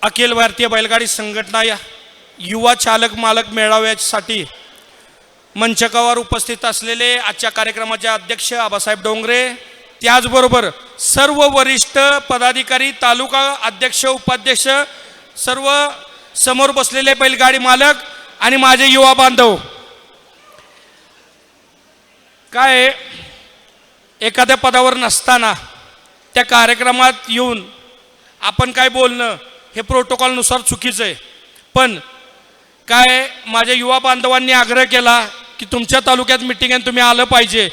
अखिल भारतीय बैलगाडी संघटना या युवा चालक मालक मेळाव्यासाठी मंचकावर उपस्थित असलेले आजच्या कार्यक्रमाचे अध्यक्ष आबासाहेब डोंगरे, त्याचबरोबर सर्व वरिष्ठ पदाधिकारी, तालुका अध्यक्ष, उपाध्यक्ष, सर्व समोर बसलेले बैलगाडी मालक आणि माझे युवा बांधव, काय एखाद्या पदावर नसताना त्या कार्यक्रमात येऊन आपण काय बोलणं हे प्रोटोकॉलनुसार चुकीचं आहे. पण काय माझ्या युवा बांधवांनी आग्रह केला की तुमच्या तालुक्यात मीटिंग आहे, तुम्ही आलं पाहिजे.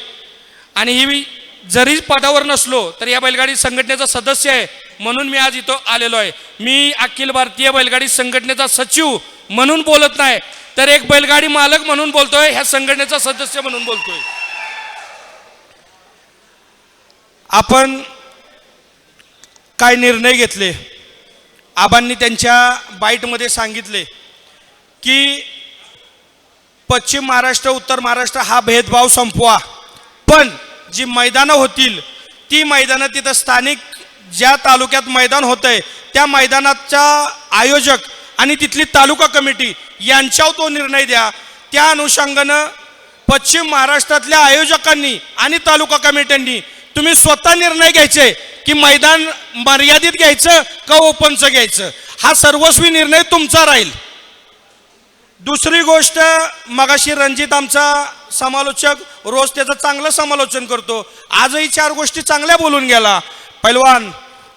आणि ही जरी पदावर नसलो तर या बैलगाडी संघटनेचा सदस्य आहे म्हणून मी आज इथं आलेलो आहे. मी अखिल भारतीय बैलगाडी संघटनेचा सचिव म्हणून बोलत नाही, तर एक बैलगाडी मालक म्हणून बोलतोय, ह्या संघटनेचा सदस्य म्हणून बोलतोय. आपण काय निर्णय घेतले, आबांनी त्यांच्या बाईटमध्ये सांगितले की पश्चिम महाराष्ट्र उत्तर महाराष्ट्र हा भेदभाव संपवा, पण जी मैदानं होतील ती मैदानं तिथं स्थानिक ज्या तालुक्यात मैदान होतंय त्या मैदानाचा आयोजक आणि तिथली तालुका कमिटी यांच्यावर तो निर्णय द्या. त्या अनुषंगानं पश्चिम महाराष्ट्रातल्या आयोजकांनी आणि तालुका कमिट्यांनी तुम्ही स्वतः निर्णय घ्यायचे की मैदान मर्यादित घ्यायचं का ओपनचं घ्यायचं, हा सर्वस्वी निर्णय तुमचा राहील. दुसरी गोष्ट, मगाशी रणजित आमचा समालोचक रोज त्याचं चांगलं समालोचन करतो, आजही 4 गोष्टी चांगल्या बोलून गेला. पैलवान,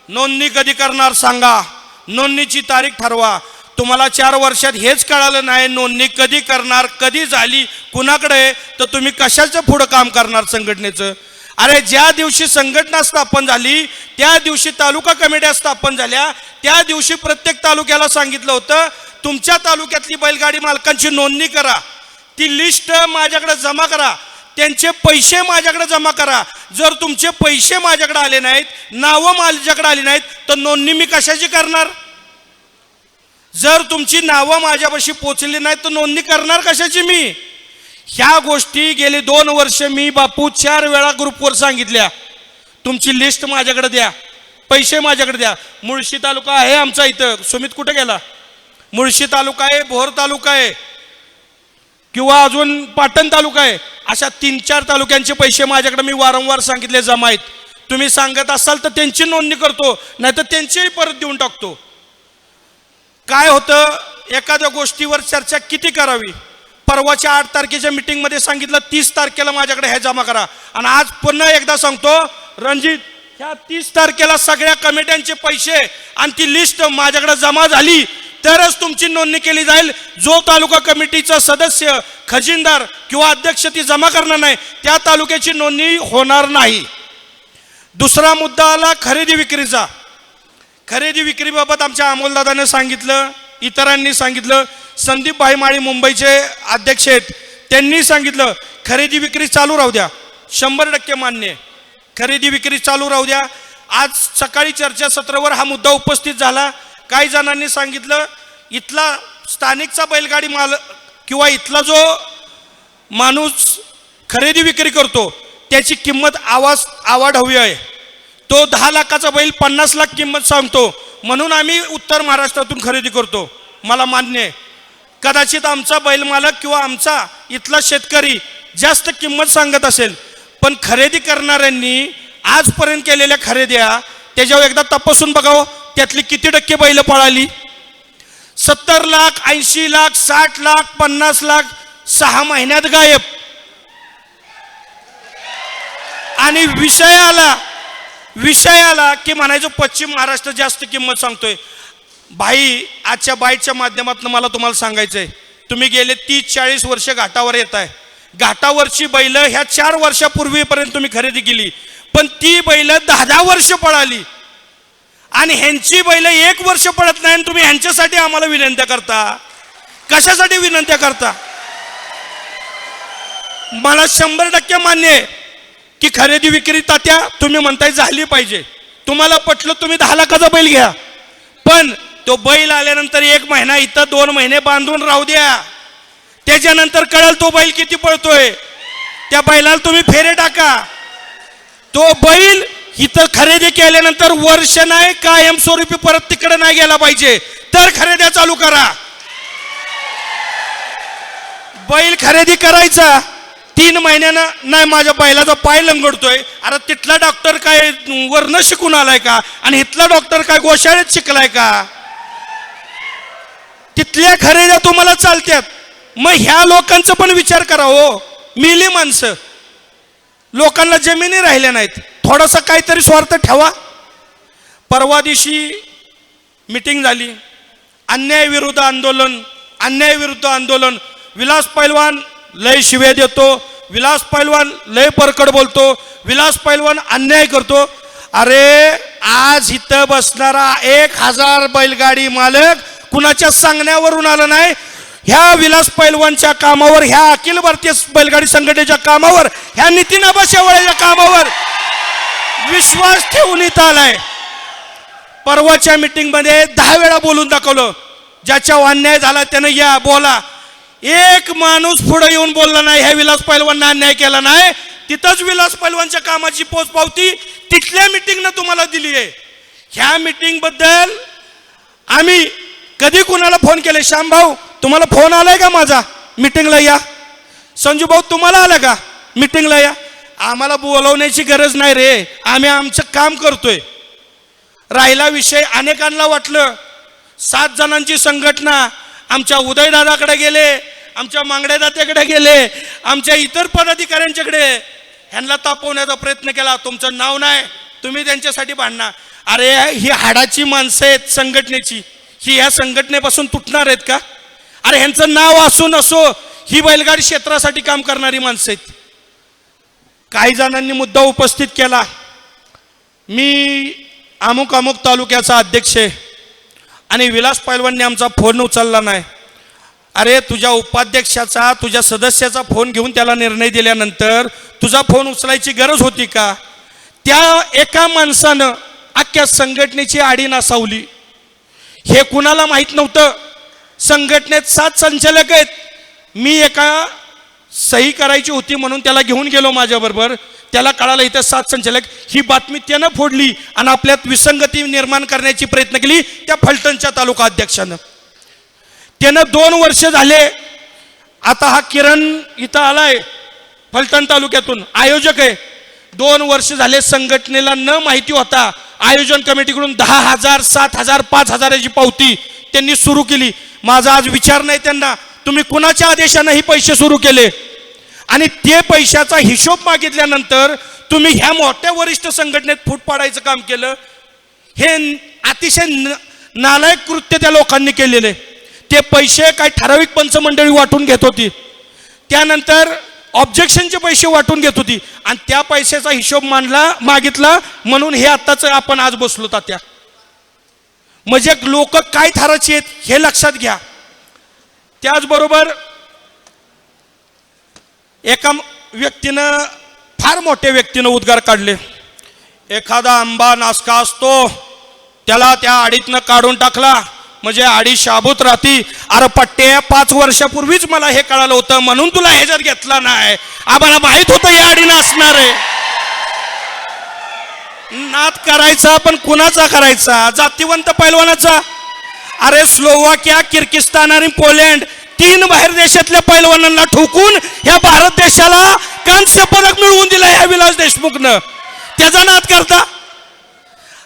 नोंदणी कधी करणार सांगा, नोंदणीची तारीख ठरवा. तुम्हाला 4 वर्षात हेच कळालं नाही नोंदणी कधी करणार, कधी झाली, कुणाकडे, तर तुम्ही कशाचं पुढं काम करणार संघटनेचं. अरे ज्या दिवशी संघटना स्थापन झाली त्या दिवशी तालुका कमिट्या स्थापन झाल्या, त्या दिवशी प्रत्येक तालुक्याला सांगितलं होतं तुमच्या तालुक्यातली बैलगाडी मालकांची नोंदणी करा, ती लिस्ट माझ्याकडे जमा करा, त्यांचे पैसे माझ्याकडे जमा करा. जर तुमचे पैसे माझ्याकडे आले नाहीत, नावं माझ्याकडे आली नाहीत, तर नोंदणी मी कशाची करणार. जर तुमची नावं माझ्यापाशी पोचली नाहीत तर नोंदणी करणार कशाची मी. ह्या गोष्टी गेले 2 वर्ष मी बापू 4 वेळा ग्रुपवर सांगितल्या, तुमची लिस्ट माझ्याकडे द्या, पैसे माझ्याकडे द्या. मुळशी तालुका आहे आमचा, इथं सुमित कुठे गेला, मुळशी तालुका आहे, भोर तालुका आहे, किंवा अजून पाटण तालुका आहे, अशा 3-4 तालुक्यांचे पैसे माझ्याकडे मी वारंवार सांगितले जमा आहेत. तुम्ही सांगत असाल तर त्यांची नोंदणी करतो, नाही तर त्यांचेही परत देऊन टाकतो. काय होतं, एखाद्या गोष्टीवर चर्चा किती करावी. परवाच्या 8 तारखेच्या मीटिंगमध्ये सांगितलं 30 तारखेला माझ्याकडे हे जमा करा, आणि आज पुन्हा एकदा सांगतो रणजित, ह्या 30 तारखेला सगळ्या कमिट्यांचे पैसे आणि ती लिस्ट माझ्याकडे जमा झाली तरच तुमची नोंदणी केली जाईल. जो तालुका कमिटीचा सदस्य, खजिनदार किंवा अध्यक्ष ती जमा करणार नाही त्या तालुक्याची नोंदणी होणार नाही. दुसरा मुद्दा आला खरेदी विक्रीचा. खरेदी विक्रीबाबत आमच्या अमोलदादाने सांगितलं, इतरांनी सांगितलं, संदीप भाई माळी मुंबईचे अध्यक्ष आहेत, त्यांनी सांगितलं खरेदी विक्री चालू राहू द्या. 100% मान्य, खरेदी विक्री चालू राहू द्या. आज सकाळी चर्चासत्रावर हा मुद्दा उपस्थित झाला. काही जणांनी सांगितलं इथला स्थानिकचा बैलगाडी मालक किंवा इथला जो माणूस खरेदी विक्री करतो त्याची किंमत आवाढ हवी आहे. तो 10 लाखाचा बैल 50 लाख किंमत सांगतो म्हणून आम्ही उत्तर महाराष्ट्रातून खरेदी करतो. मला मान्य आहे, कदाचित आमचा बैल मालक किंवा आमचा इथला शेतकरी जास्त किंमत सांगत असेल, पण खरेदी करणाऱ्यांनी आजपर्यंत केलेल्या खरेद्या त्याच्यावर एकदा तपासून बघावं, त्यातली किती टक्के बैल पळाली. 70 लाख, 80 लाख, 60 लाख, 50 लाख 6 महिन्यात गायब. आणि विषय आला की म्हणायचं पश्चिम महाराष्ट्र जास्त किंमत सांगतोय. भाई, आजच्या बाईटच्या माध्यमातून मला तुम्हाला सांगायचंय, तुम्ही गेले 30-40 वर्ष घाटावर येत आहे. घाटावरची बैल ह्या 4 वर्षापूर्वीपर्यंत तुम्ही खरेदी केली, पण ती बैल 10-10 वर्ष पळाली. आणि ह्यांची बैल 1 वर्ष पळत नाही, आणि तुम्ही ह्यांच्यासाठी आम्हाला विनंत्या करता. कशासाठी विनंत्या करता. मला 100% मान्य आहे की खरेदी विक्री तात्या तुम्ही म्हणताय झाली पाहिजे. तुम्हाला पटलं तुम्ही 10 लाखाचा बैल घ्या, पण तो बैल आल्यानंतर 1 महिना इथं 2 महिने बांधून राहू द्या. त्याच्यानंतर कळेल तो बैल किती पळतोय, त्या बैलाला तुम्ही फेरे टाका. तो बैल इथं खरेदी केल्यानंतर वर्ष नाही, कायमस्वरूपी परत तिकडे नाही गेला पाहिजे. तर खरेदी चालू करा. बैल खरेदी करायचा 3 महिन्यानं नाही माझ्या बैलाचा पाय लंगडतोय. अरे तिथला डॉक्टर काय वरनं शिकून आलाय का आणि इथला डॉक्टर काय गोशाळेत शिकलाय का? तिथल्या खरेद्या तुम्हाला चालत्यात. मग ह्या लोकांचा पण विचार करा हो. मिली माणसं, लोकांना जमिनी राहिल्या नाहीत. थोडासा काहीतरी स्वार्थ ठेवा. परवा दिवशी मीटिंग झाली, अन्याय विरुद्ध आंदोलन, अन्याय विरुद्ध आंदोलन. विलास पैलवान लय शिव्या देतो, विलास पैलवान लय परकड बोलतो, विलास पैलवान अन्याय करतो. अरे आज इथं बसणारा 1000 बैलगाडी मालक कुणाच्या सांगण्यावरून आला नाही. ह्या विलास पैलवानच्या कामावर, ह्या अखिल भारतीय बैलगाडी संघटनेच्या कामावर, ह्या नितीन आबा शेवाळेच्या कामावर विश्वास ठेवून इथं आलाय. परवाच्या मीटिंग मध्ये 10 वेळा बोलून दाखवलं. ज्याच्यावर अन्याय झाला त्यानं या बोला. एक माणूस पुढे येऊन बोलला नाही ह्या विलास पैलवानना अन्याय केला नाही. तिथंच विलास पैलवानच्या कामाची पोचपावती तिथल्या मीटिंगनं तुम्हाला दिली आहे. ह्या मीटिंग बद्दल आम्ही कधी कुणाला फोन केले? श्याम भाऊ तुम्हाला फोन आलाय का माझा मीटिंगला या? संजू भाऊ तुम्हाला आला का मीटिंगला या? आम्हाला बोलवण्याची गरज नाही रे, आम्ही आमचं काम करतोय. राहिला विषय, अनेकांना वाटलं 7 जणांची संघटना आमच्या उदयदादाकडे गेले, आमच्या मांगडेदात्याकडे गेले, आमच्या इतर पदाधिकाऱ्यांच्याकडे, ह्यांना तापवण्याचा प्रयत्न केला. तुमचं नाव नाही, तुम्ही त्यांच्यासाठी भांडणार. अरे ही हाडाची माणसं आहेत संघटनेची, ही ह्या संघटनेपासून तुटणार आहेत का? अरे ह्यांचं नाव असो नसो, ही बैलगाडी क्षेत्रासाठी काम करणारी माणसं आहेत. काही जणांनी मुद्दा उपस्थित केला, मी अमुक अमुक तालुक्याचा अध्यक्ष आहे आणि विलास पैलवानने आमचा फोन उचलला नाही. अरे तुझ्या उपाध्यक्षाचा, तुझ्या सदस्याचा फोन घेऊन त्याला निर्णय दिल्यानंतर तुझा फोन उचलायची गरज होती का? त्या एका माणसानं अख्ख्या संघटनेची आडी नासावली. हे कुणाला माहीत नव्हतं. संघटनेत 7 संचालक आहेत. मी एका सही करायची होती म्हणून त्याला घेऊन गेलो माझ्याबरोबर. त्याला कळालं इथं 7 संचालक. ही बातमी त्यानं फोडली आणि आपल्यात विसंगती निर्माण करण्याची प्रयत्न केली त्या फलटणच्या तालुका अध्यक्षानं. त्यानं 2 वर्ष झाले. आता हा किरण इथं आलाय फलटण तालुक्यातून, आयोजक आहे. 2 वर्ष झाले संघटनेला न माहिती होता आयोजन कमिटीकडून 10,000, 7,000, 5,000 ची पावती त्यांनी सुरू केली. माझा आज विचार नाही त्यांना, तुम्ही कुणाच्या आदेशाने ही पैसे सुरू केले आणि ते पैशाचा हिशोब मागितल्यानंतर तुम्ही ह्या मोठ्या वरिष्ठ संघटनेत फूट पाडायचं काम केलं. हे अतिशय नालायक कृत्य त्या लोकांनी केलेले. ते पैसे काही ठराविक पंचमंडळी वाटून घेत होती, त्यानंतर ऑब्जेक्शनचे पैसे वाटून घेत होती आणि त्या पैशाचा हिशोब मागितला म्हणून हे आत्ताच आपण आज बसलो तात्या. म्हणजे लोक काय थराची आहेत हे लक्षात घ्या. त्याचबरोबर एका व्यक्तीनं, फार मोठ्या व्यक्तीनं उद्गार काढले, एखादा आंबा नासका असतो त्याला त्या आडीतनं काढून टाकला म्हणजे आडी शाबूत राहती. अरे पट्टे 5 वर्षापूर्वीच मला हे कळालं होतं म्हणून तुला ह्याच्यात घेतला नाही. आम्हाला माहित होतं या आडीनं असणार आहे. नाद करायचा पण कुणाचा करायचा? जातीवंत पैलवानाचा. अरे स्लोवाकिया, किर्गिस्तान आणि पोलंड 3 बाहेर देशातल्या पैलवानांना ठोकून ह्या भारत देशाला कांस्य पदक मिळवून दिलं ह्या विलास देशमुखनं. त्याचा नाद करता?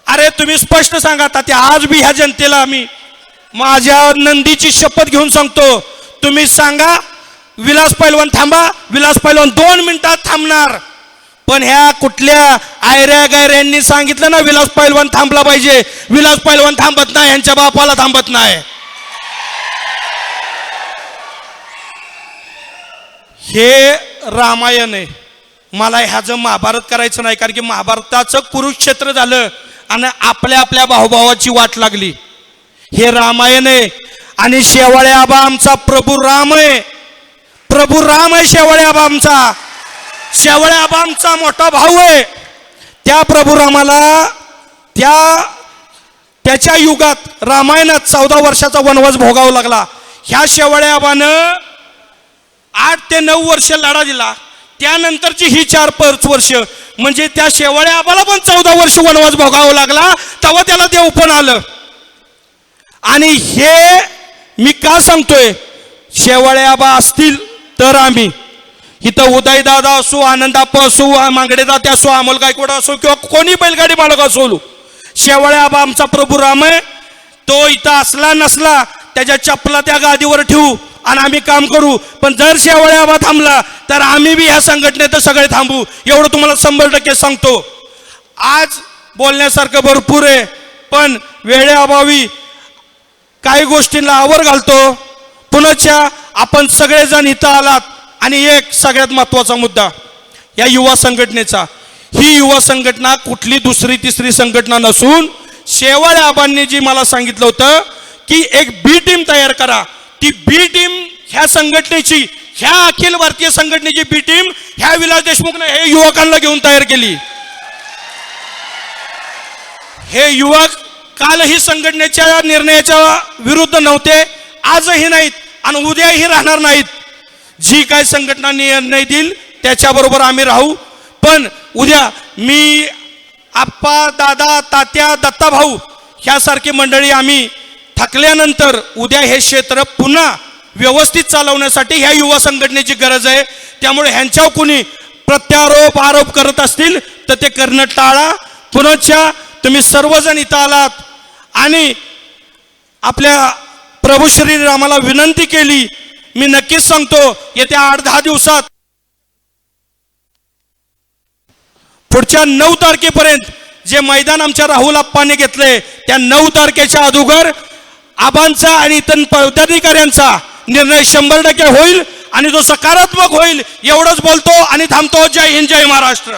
अरे तुम्ही स्पष्ट सांगा तात्या. आज बी ह्या जनतेला आम्ही माझ्या नंदीची शपथ घेऊन सांगतो, तुम्ही सांगा विलास पैलवान थांबा, विलास पैलवान 2 मिनिटात थांबणार. पण ह्या कुठल्या आयऱ्या गायऱ्यांनी सांगितलं ना विलास पैलवान थांबला पाहिजे, विलास पैलवान थांबत नाही, यांच्या बापाला थांबत नाही. हे रामायण आहे. मला ह्याचं महाभारत करायचं नाही, कारण की महाभारताचं कुरुक्षेत्र झालं आणि आपल्या आपल्या भाऊभावाची वाट लागली. हे रामायण आहे आणि शेवाळे आबा आमचा प्रभू राम आहे. प्रभू राम आहे शेवाळे आबा आमचा. शेवाळे आबा आमचा मोठा भाऊ आहे. त्या प्रभू रामाला त्याच्या युगात रामायणात 14 वर्षाचा वनवास भोगावा लागला. ह्या शेवाळे आबानं 8 ते 9 वर्ष लढा दिला. त्यानंतरची ही 4-5 वर्ष म्हणजे त्या शेवाळे आबाला पण 14 वर्ष वनवास भोगावा लागला. तेव्हा त्याला देव पण आलं. आणि हे मी का सांगतोय, शेवाळे आबा असतील तर आम्ही इथं उदयदादा असो, आनंदाप्पा असो, मांगडे दाते असो, अमोल गायकवाड असो किंवा कोणी बैलगाडी मालक असो, शेवाळे आबा आमचा प्रभू राम आहे. तो इथं असला नसला त्याच्या चपला त्या गादीवर ठेवू आणि आम्ही काम करू. पण जर शेवाळे आबा थांबला तर आम्ही बी ह्या संघटनेत सगळे थांबू, एवढं तुम्हाला 100% सांगतो. आज बोलण्यासारखं भरपूर आहे, पण वेळेअभावी काही गोष्टींना आवर घालतो. पुन्हा आपण सगळेजण इथं आलात आणि एक सगळ्यात महत्त्वाचा मुद्दा या युवा संघटनेचा, ही युवा संघटना कुठली दुसरी तिसरी संघटना नसून शेवाळे आबांनी जी मला सांगितलं होतं की एक बी टीम तयार करा, ती बी टीम ह्या संघटनेची, ह्या अखिल भारतीय संघटनेची बी टीम ह्या विलास देशमुखने हे युवकांना घेऊन तयार केली. हे युवक कालही संघटनेच्या निर्णयाच्या विरुद्ध नव्हते, आजही नाहीत आणि उद्याही राहणार नाहीत. जी काय संघटना निर्णय देईल त्याच्याबरोबर आम्ही राहू. पण उद्या मी, आप्पा, दादा, तात्या, दत्ताभाऊ ह्यासारखी मंडळी आम्ही थकल्यानंतर उद्या हे क्षेत्र पुन्हा व्यवस्थित चालवण्यासाठी ह्या युवा संघटनेची गरज आहे. त्यामुळे ह्यांच्यावर कोणी प्रत्यारोप आरोप करत असतील तर ते करणं टाळा. पुन्हा तुम्ही सर्वजण इथं आलात आणि आपल्या प्रभू श्री रामाला विनंती केली. मी नक्कीच सांगतो येत्या 8-10 दिवसात पुढच्या 9 तारखेपर्यंत जे मैदान आमच्या राहुल आप्पाने घेतले त्या 9 तारखेच्या अगोदर आबांचा आणि इतर पदाधिकाऱ्यांचा निर्णय 100% होईल आणि तो सकारात्मक होईल. एवढंच बोलतो आणि थांबतो. जय हिंद, जय महाराष्ट्र.